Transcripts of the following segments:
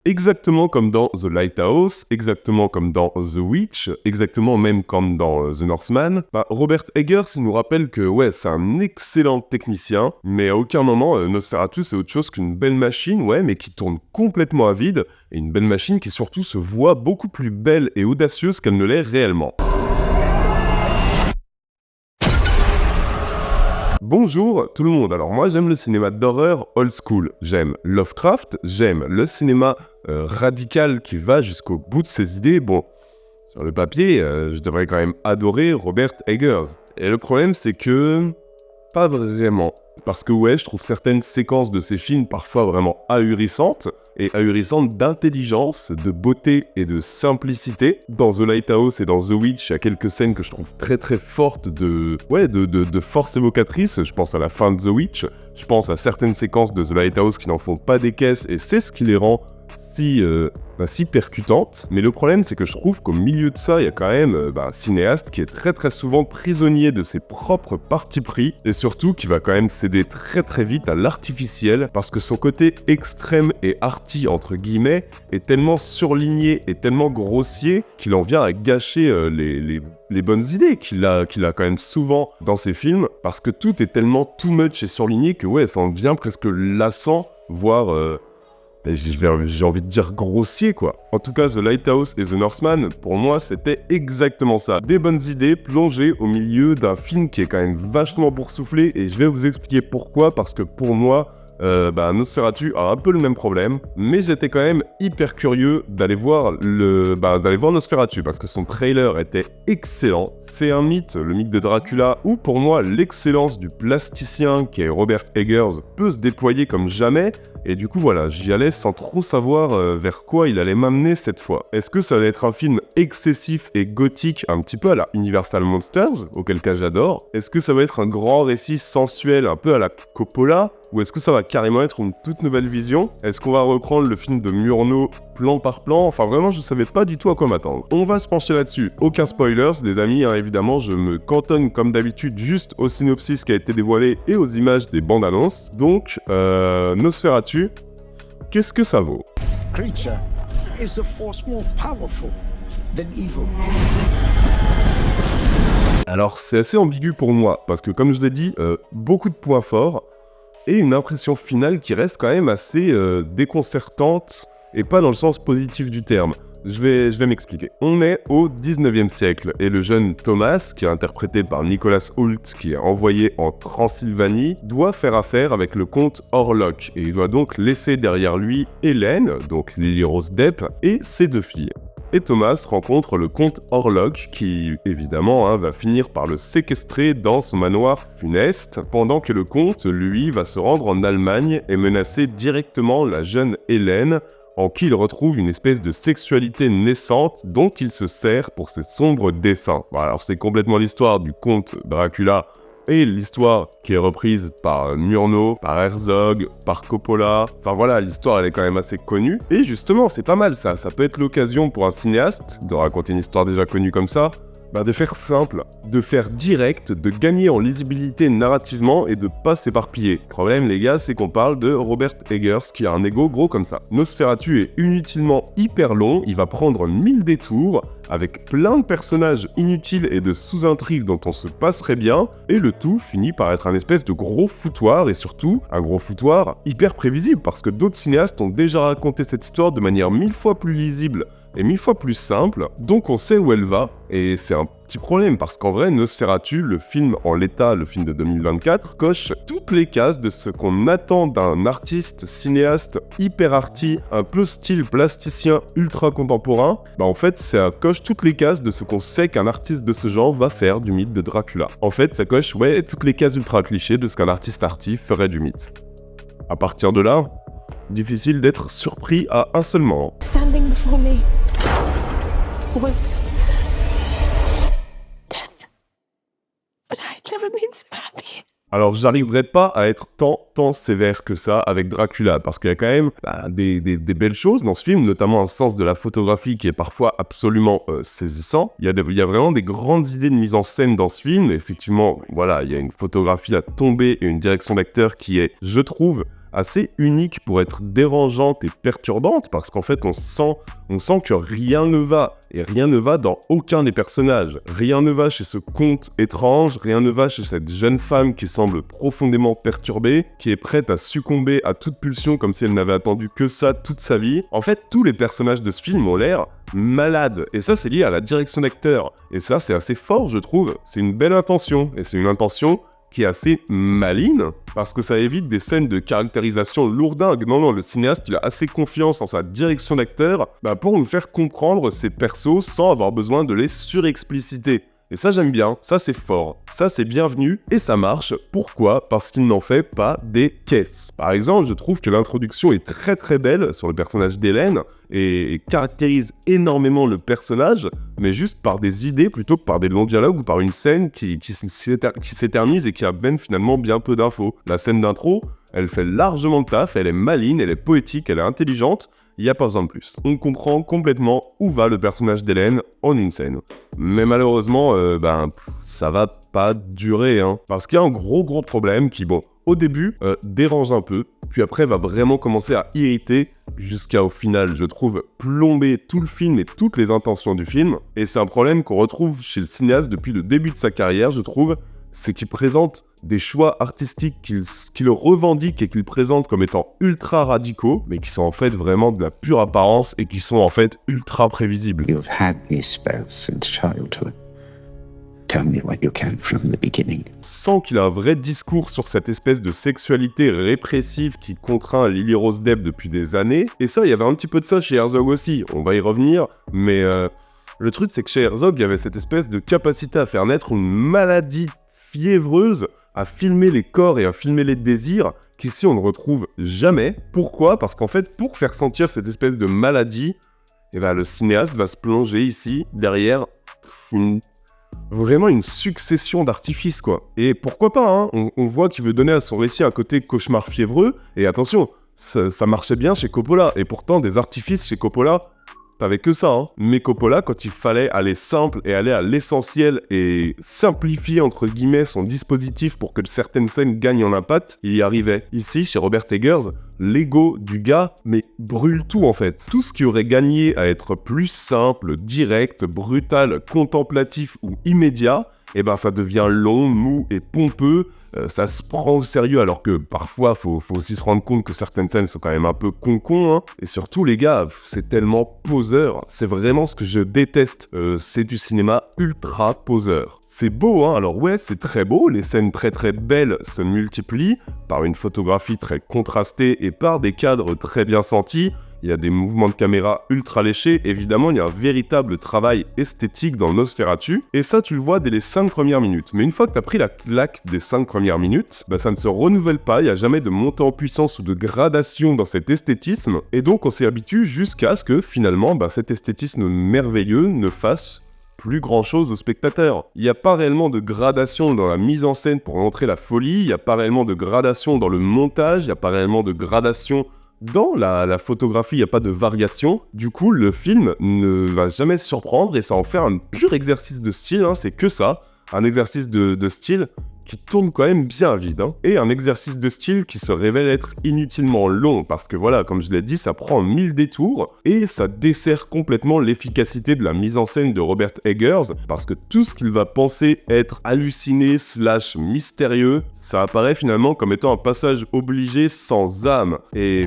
Exactement comme dans The Lighthouse, exactement comme dans The Witch, exactement même comme dans The Northman, Robert Eggers il nous rappelle que ouais, c'est un excellent technicien, mais à aucun moment Nosferatu c'est autre chose qu'une belle machine, ouais, mais qui tourne complètement à vide, et une belle machine qui surtout se voit beaucoup plus belle et audacieuse qu'elle ne l'est réellement. Bonjour tout le monde, alors moi j'aime le cinéma d'horreur old school, j'aime Lovecraft, j'aime le cinéma radical qui va jusqu'au bout de ses idées. Bon, sur le papier, je devrais quand même adorer Robert Eggers. Et le problème c'est que... pas vraiment. Parce que ouais, je trouve certaines séquences de ces films parfois vraiment ahurissantes, et ahurissantes d'intelligence, de beauté et de simplicité. Dans The Lighthouse et dans The Witch, il y a quelques scènes que je trouve très très fortes de force évocatrice. Je pense à la fin de The Witch, je pense à certaines séquences de The Lighthouse qui n'en font pas des caisses, et c'est ce qui les rend si percutante, mais le problème c'est que je trouve qu'au milieu de ça, il y a quand même un cinéaste qui est très très souvent prisonnier de ses propres partis pris, et surtout qui va quand même céder très très vite à l'artificiel, parce que son côté extrême et arty entre guillemets est tellement surligné et tellement grossier qu'il en vient à gâcher les bonnes idées qu'il a quand même souvent dans ses films, parce que tout est tellement too much et surligné que ouais, ça en devient presque lassant, voire... j'ai envie de dire grossier quoi. En tout cas, The Lighthouse et The Northman, pour moi, c'était exactement ça. Des bonnes idées plongées au milieu d'un film qui est quand même vachement boursouflé, et je vais vous expliquer pourquoi, parce que pour moi, Nosferatu a un peu le même problème, mais j'étais quand même hyper curieux d'aller voir Nosferatu, parce que son trailer était excellent. C'est un mythe, le mythe de Dracula, où pour moi, l'excellence du plasticien qui est Robert Eggers peut se déployer comme jamais. Et du coup voilà, j'y allais sans trop savoir vers quoi il allait m'amener cette fois. Est-ce que ça allait être un film excessif et gothique, un petit peu à la Universal Monsters, auquel cas j'adore? Est-ce que ça va être un grand récit sensuel, un peu à la Coppola? Ou est-ce que ça va carrément être une toute nouvelle vision? Est-ce qu'on va reprendre le film de Murnau plan par plan? Enfin vraiment, je savais pas du tout à quoi m'attendre. On va se pencher là-dessus. Aucun spoilers, les amis, hein, évidemment, je me cantonne comme d'habitude juste au synopsis qui a été dévoilé et aux images des bandes annonces. Donc, Nosferatu, qu'est-ce que ça vaut? Creature is a force more powerful than evil. Alors c'est assez ambigu pour moi, parce que comme je l'ai dit, beaucoup de points forts, et une impression finale qui reste quand même assez déconcertante, et pas dans le sens positif du terme. Je vais m'expliquer. On est au 19e siècle, et le jeune Thomas, qui est interprété par Nicholas Hoult, qui est envoyé en Transylvanie, doit faire affaire avec le comte Orlok, et il doit donc laisser derrière lui Hélène, donc Lily Rose Depp, et ses deux filles. Et Thomas rencontre le comte Orlok qui, évidemment, va finir par le séquestrer dans son manoir funeste, pendant que le comte, lui, va se rendre en Allemagne et menacer directement la jeune Hélène, en qui il retrouve une espèce de sexualité naissante dont il se sert pour ses sombres desseins. Bon, alors c'est complètement l'histoire du comte Dracula, et l'histoire qui est reprise par Murnau, par Herzog, par Coppola. Enfin voilà, l'histoire elle est quand même assez connue. Et justement, c'est pas mal ça. Ça peut être l'occasion pour un cinéaste de raconter une histoire déjà connue comme ça, de faire simple, de faire direct, de gagner en lisibilité narrativement et de pas s'éparpiller. Le problème les gars, c'est qu'on parle de Robert Eggers qui a un ego gros comme ça. Nosferatu est inutilement hyper long, il va prendre 1000 détours, avec plein de personnages inutiles et de sous-intrigues dont on se passerait bien, et le tout finit par être un espèce de gros foutoir, et surtout, un gros foutoir hyper prévisible, parce que d'autres cinéastes ont déjà raconté cette histoire de manière 1000 fois plus lisible et 1000 fois plus simple, donc on sait où elle va, et c'est un petit problème, parce qu'en vrai, Nosferatu, le film en l'état, le film de 2024, coche toutes les cases de ce qu'on attend d'un artiste, cinéaste, hyper arty, un peu style plasticien ultra contemporain. En fait, ça coche toutes les cases de ce qu'on sait qu'un artiste de ce genre va faire du mythe de Dracula. En fait, ça coche, ouais, toutes les cases ultra clichés de ce qu'un artiste arty ferait du mythe. À partir de là, difficile d'être surpris à un seul moment. Standing before me was death. But I'd never been so happy. Alors j'arriverai pas à être tant sévère que ça avec Dracula, parce qu'il y a quand même des belles choses dans ce film, notamment un sens de la photographie qui est parfois absolument saisissant. Il y a vraiment des grandes idées de mise en scène dans ce film, et effectivement, voilà, il y a une photographie à tomber et une direction d'acteur qui est, je trouve, assez unique pour être dérangeante et perturbante, parce qu'en fait, on sent que rien ne va, et rien ne va dans aucun des personnages. Rien ne va chez ce conte étrange, rien ne va chez cette jeune femme qui semble profondément perturbée, qui est prête à succomber à toute pulsion comme si elle n'avait attendu que ça toute sa vie. En fait, tous les personnages de ce film ont l'air malades, et ça, c'est lié à la direction d'acteur. Et ça, c'est assez fort, je trouve. C'est une belle intention, et c'est une intention qui est assez maligne, parce que ça évite des scènes de caractérisation lourdingues. Non, le cinéaste, il a assez confiance en sa direction d'acteur pour nous faire comprendre ses persos sans avoir besoin de les surexpliciter. Et ça, j'aime bien, ça c'est fort, ça c'est bienvenu, et ça marche. Pourquoi ? Parce qu'il n'en fait pas des caisses. Par exemple, je trouve que l'introduction est très très belle sur le personnage d'Hélène, et caractérise énormément le personnage, mais juste par des idées plutôt que par des longs dialogues ou par une scène qui s'éternise et qui amène finalement bien peu d'infos. La scène d'intro, elle fait largement le taf, elle est maligne, elle est poétique, elle est intelligente, il n'y a pas besoin de plus. On comprend complètement où va le personnage d'Hélène en une scène. Mais malheureusement, ça va pas durer, parce qu'il y a un gros problème qui, au début, dérange un peu, puis après va vraiment commencer à irriter, jusqu'à au final, je trouve, plomber tout le film et toutes les intentions du film. Et c'est un problème qu'on retrouve chez le cinéaste depuis le début de sa carrière, je trouve, c'est qu'il présente des choix artistiques qu'il revendique et qu'il présente comme étant ultra radicaux, mais qui sont en fait vraiment de la pure apparence et qui sont en fait ultra prévisibles. You've had these spells since childhood. Tell me what you can from the beginning. Sans qu'il ait un vrai discours sur cette espèce de sexualité répressive qui contraint Lily Rose Depp depuis des années. Et ça, il y avait un petit peu de ça chez Herzog aussi, on va y revenir, mais le truc c'est que chez Herzog, il y avait cette espèce de capacité à faire naître une maladie fiévreuse, à filmer les corps et à filmer les désirs, qu'ici on ne retrouve jamais. Pourquoi ? Parce qu'en fait, pour faire sentir cette espèce de maladie, le cinéaste va se plonger ici, derrière, vraiment une succession d'artifices, quoi. Et pourquoi pas, on voit qu'il veut donner à son récit un côté cauchemar fiévreux, et attention, ça marchait bien chez Coppola, et pourtant des artifices chez Coppola, t'avais que ça, Mais Coppola, quand il fallait aller simple et aller à l'essentiel et simplifier entre guillemets son dispositif pour que certaines scènes gagnent en impact, il y arrivait. Ici, chez Robert Eggers, l'ego du gars, brûle tout en fait. Tout ce qui aurait gagné à être plus simple, direct, brutal, contemplatif ou immédiat, ça devient long, mou et pompeux, ça se prend au sérieux alors que parfois faut aussi se rendre compte que certaines scènes sont quand même un peu con-con, Et surtout les gars, c'est tellement poseur, c'est vraiment ce que je déteste, c'est du cinéma ultra poseur. C'est beau, alors ouais, c'est très beau, les scènes très très belles se multiplient par une photographie très contrastée et par des cadres très bien sentis. Il y a des mouvements de caméra ultra léchés, évidemment il y a un véritable travail esthétique dans Nosferatu, et ça tu le vois dès les 5 premières minutes. Mais une fois que t'as pris la claque des 5 premières minutes, ça ne se renouvelle pas, il n'y a jamais de montée en puissance ou de gradation dans cet esthétisme, et donc on s'y habitue jusqu'à ce que finalement cet esthétisme merveilleux ne fasse plus grand chose au spectateur. Il n'y a pas réellement de gradation dans la mise en scène pour montrer la folie, il n'y a pas réellement de gradation dans le montage, il n'y a pas réellement de gradation dans la photographie, il n'y a pas de variation. Du coup, le film ne va jamais se surprendre et ça en fait un pur exercice de style, c'est que ça. Un exercice de style qui tourne quand même bien vide, Et un exercice de style qui se révèle être inutilement long, parce que voilà, comme je l'ai dit, ça prend 1000 détours, et ça dessert complètement l'efficacité de la mise en scène de Robert Eggers, parce que tout ce qu'il va penser être halluciné / mystérieux, ça apparaît finalement comme étant un passage obligé sans âme, et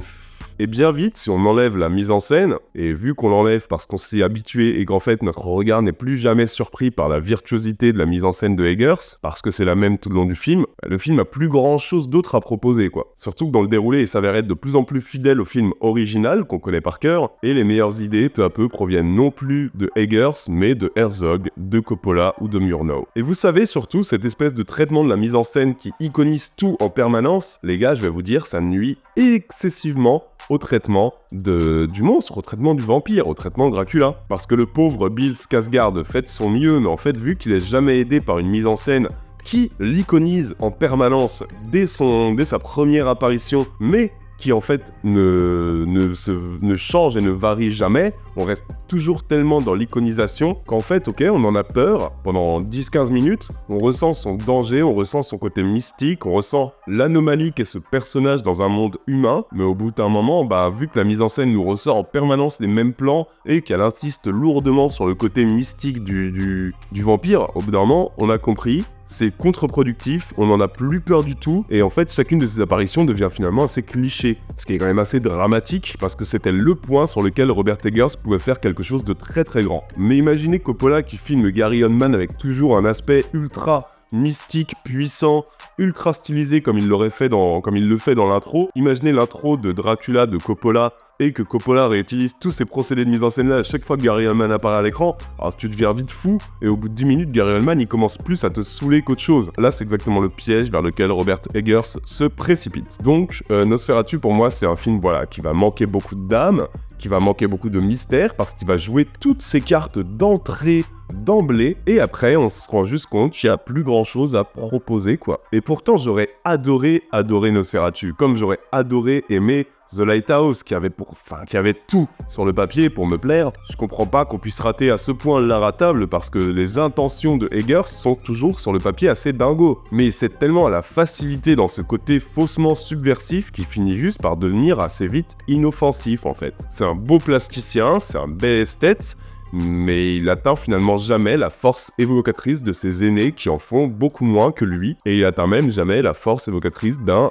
bien vite, si on enlève la mise en scène, et vu qu'on l'enlève parce qu'on s'est habitué et qu'en fait notre regard n'est plus jamais surpris par la virtuosité de la mise en scène de Eggers, parce que c'est la même tout le long du film, le film a plus grand chose d'autre à proposer, quoi. Surtout que dans le déroulé, il s'avère être de plus en plus fidèle au film original qu'on connaît par cœur, et les meilleures idées, peu à peu, proviennent non plus de Eggers, mais de Herzog, de Coppola ou de Murnau. Et vous savez surtout, cette espèce de traitement de la mise en scène qui iconise tout en permanence, les gars, je vais vous dire, ça nuit excessivement au traitement du monstre, au traitement du vampire, au traitement de Dracula. Parce que le pauvre Bill Skarsgård fait de son mieux, mais en fait, vu qu'il est jamais aidé par une mise en scène qui l'iconise en permanence dès sa première apparition, mais qui en fait ne change et ne varie jamais. On reste toujours tellement dans l'iconisation qu'en fait, ok, on en a peur pendant 10-15 minutes, on ressent son danger, on ressent son côté mystique, on ressent l'anomalie qu'est ce personnage dans un monde humain, mais au bout d'un moment, vu que la mise en scène nous ressort en permanence les mêmes plans et qu'elle insiste lourdement sur le côté mystique du vampire, au bout d'un moment, on a compris, c'est contre-productif, on n'en a plus peur du tout, et en fait, chacune de ces apparitions devient finalement assez cliché, ce qui est quand même assez dramatique, parce que c'était le point sur lequel Robert Eggers pouvait faire quelque chose de très très grand. Mais imaginez Coppola qui filme Gary Oldman avec toujours un aspect ultra mystique, puissant, ultra stylisé comme il le fait dans l'intro. Imaginez l'intro de Dracula de Coppola et que Coppola réutilise tous ces procédés de mise en scène là à chaque fois que Gary Oldman apparaît à l'écran. Alors tu deviens vite fou et au bout de 10 minutes, Gary Oldman il commence plus à te saouler qu'autre chose. Là c'est exactement le piège vers lequel Robert Eggers se précipite. Donc Nosferatu pour moi c'est un film qui va manquer beaucoup d'âme, qui va manquer beaucoup de mystère parce qu'il va jouer toutes ses cartes d'entrée d'emblée, et après on se rend juste compte qu'il n'y a plus grand chose à proposer quoi. Et pourtant j'aurais adoré Nosferatu, comme j'aurais adoré aimer The Lighthouse qui avait tout sur le papier pour me plaire. Je comprends pas qu'on puisse rater à ce point l'inratable parce que les intentions de Eggers sont toujours sur le papier assez dingo. Mais c'est tellement à la facilité dans ce côté faussement subversif qui finit juste par devenir assez vite inoffensif en fait. C'est un beau plasticien, c'est un bel esthète, mais il atteint finalement jamais la force évocatrice de ses aînés qui en font beaucoup moins que lui, et il atteint même jamais la force évocatrice d'un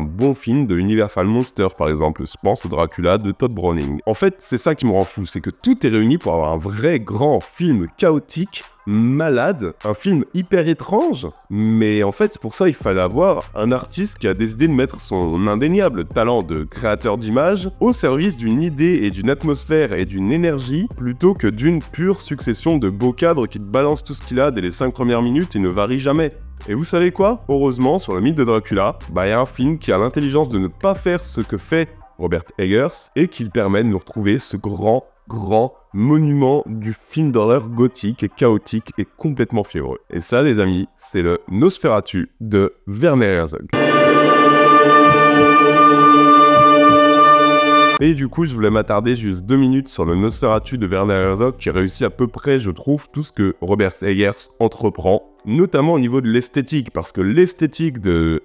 bon film de Universal Monsters par exemple, je pense au Dracula de Todd Browning. En fait, c'est ça qui me rend fou, c'est que tout est réuni pour avoir un vrai grand film chaotique, malade, un film hyper étrange, mais en fait pour ça il fallait avoir un artiste qui a décidé de mettre son indéniable talent de créateur d'images au service d'une idée et d'une atmosphère et d'une énergie plutôt que d'une pure succession de beaux cadres qui te balancent tout ce qu'il a dès les 5 premières minutes et ne varie jamais. Et vous savez quoi ? Heureusement, sur le mythe de Dracula, y a un film qui a l'intelligence de ne pas faire ce que fait Robert Eggers et qui permet de nous retrouver ce grand monument du film d'horreur gothique et chaotique et complètement fiévreux. Et ça, les amis, c'est le Nosferatu de Werner Herzog. Et du coup, je voulais m'attarder juste 2 minutes sur le Nosferatu de Werner Herzog qui réussit à peu près, je trouve, tout ce que Robert Eggers entreprend, notamment au niveau de l'esthétique, parce que l'esthétique de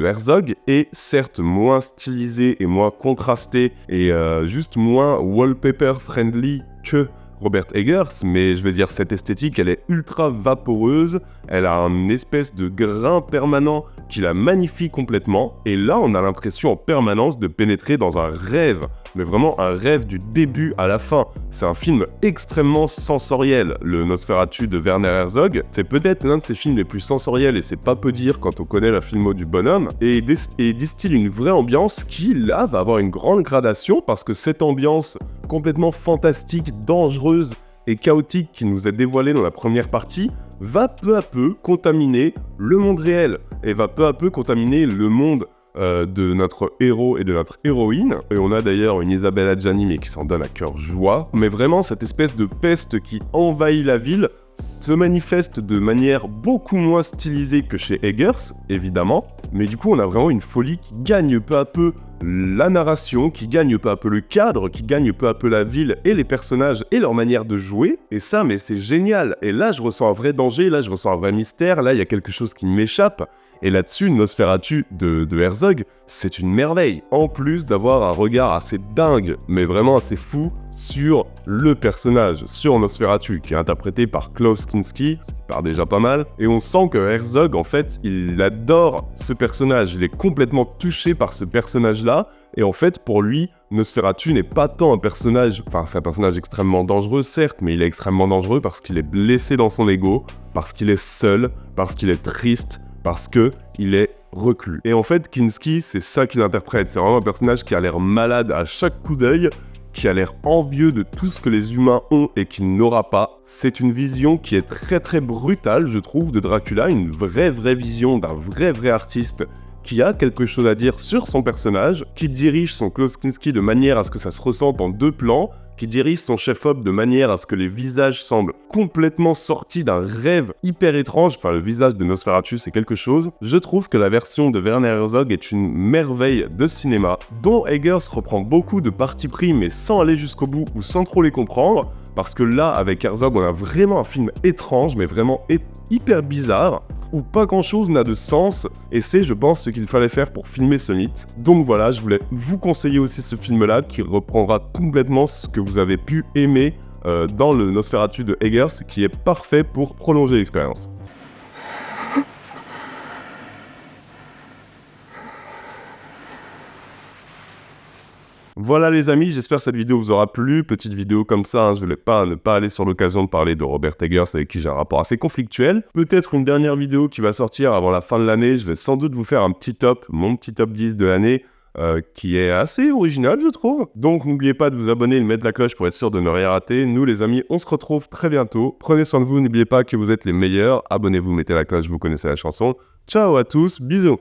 Herzog est certes moins stylisée et moins contrastée et juste moins wallpaper friendly que Robert Eggers, mais je veux dire cette esthétique elle est ultra vaporeuse, elle a une espèce de grain permanent qui la magnifie complètement, et là on a l'impression en permanence de pénétrer dans un rêve, mais vraiment un rêve du début à la fin. C'est un film extrêmement sensoriel, le Nosferatu de Werner Herzog. C'est peut-être l'un de ses films les plus sensoriels, et c'est pas peu dire quand on connaît la filmo du bonhomme, et distille une vraie ambiance qui, là, va avoir une grande gradation, parce que cette ambiance complètement fantastique, dangereuse et chaotique qui nous est dévoilée dans la première partie, va peu à peu contaminer le monde réel, et va peu à peu contaminer le monde de notre héros et de notre héroïne. Et on a d'ailleurs une Isabelle Adjani mais qui s'en donne à cœur joie. Mais vraiment, cette espèce de peste qui envahit la ville se manifeste de manière beaucoup moins stylisée que chez Eggers, évidemment. Mais du coup, on a vraiment une folie qui gagne peu à peu la narration, qui gagne peu à peu le cadre, qui gagne peu à peu la ville et les personnages et leur manière de jouer. Et ça, mais c'est génial. Et là, je ressens un vrai danger, là, je ressens un vrai mystère, là, il y a quelque chose qui m'échappe. Et là-dessus, Nosferatu de Herzog, c'est une merveille. En plus d'avoir un regard assez dingue, mais vraiment assez fou, sur le personnage, sur Nosferatu, qui est interprété par Klaus Kinski, ce qui part déjà pas mal. Et on sent que Herzog, en fait, il adore ce personnage. Il est complètement touché par ce personnage-là. Et en fait, pour lui, Nosferatu n'est pas tant un personnage... Enfin, c'est un personnage extrêmement dangereux, certes, mais il est extrêmement dangereux parce qu'il est blessé dans son ego, parce qu'il est seul, parce qu'il est triste, parce qu'il est reclus. Et en fait, Kinski, c'est ça qu'il interprète. C'est vraiment un personnage qui a l'air malade à chaque coup d'œil, qui a l'air envieux de tout ce que les humains ont et qu'il n'aura pas. C'est une vision qui est très très brutale, je trouve, de Dracula, une vraie vision d'un vrai artiste qui a quelque chose à dire sur son personnage, qui dirige son Klaus Kinski de manière à ce que ça se ressente en 2 plans, qui dirige son chef-op de manière à ce que les visages semblent complètement sortis d'un rêve hyper étrange, enfin le visage de Nosferatu c'est quelque chose. Je trouve que la version de Werner Herzog est une merveille de cinéma, dont Eggers reprend beaucoup de partis pris mais sans aller jusqu'au bout ou sans trop les comprendre, parce que là avec Herzog on a vraiment un film étrange mais vraiment hyper bizarre, où pas grand chose n'a de sens, et c'est, je pense, ce qu'il fallait faire pour filmer ce mythe. Donc voilà, je voulais vous conseiller aussi ce film-là, qui reprendra complètement ce que vous avez pu aimer dans le Nosferatu de Eggers, qui est parfait pour prolonger l'expérience. Voilà les amis, j'espère que cette vidéo vous aura plu. Petite vidéo comme ça, hein, je voulais pas ne pas aller sur l'occasion de parler de Robert Eggers avec qui j'ai un rapport assez conflictuel. Peut-être une dernière vidéo qui va sortir avant la fin de l'année. Je vais sans doute vous faire un petit top, mon petit top 10 de l'année, qui est assez original je trouve. Donc n'oubliez pas de vous abonner et de mettre la cloche pour être sûr de ne rien rater. Nous les amis, on se retrouve très bientôt. Prenez soin de vous, n'oubliez pas que vous êtes les meilleurs. Abonnez-vous, mettez la cloche, vous connaissez la chanson. Ciao à tous, bisous.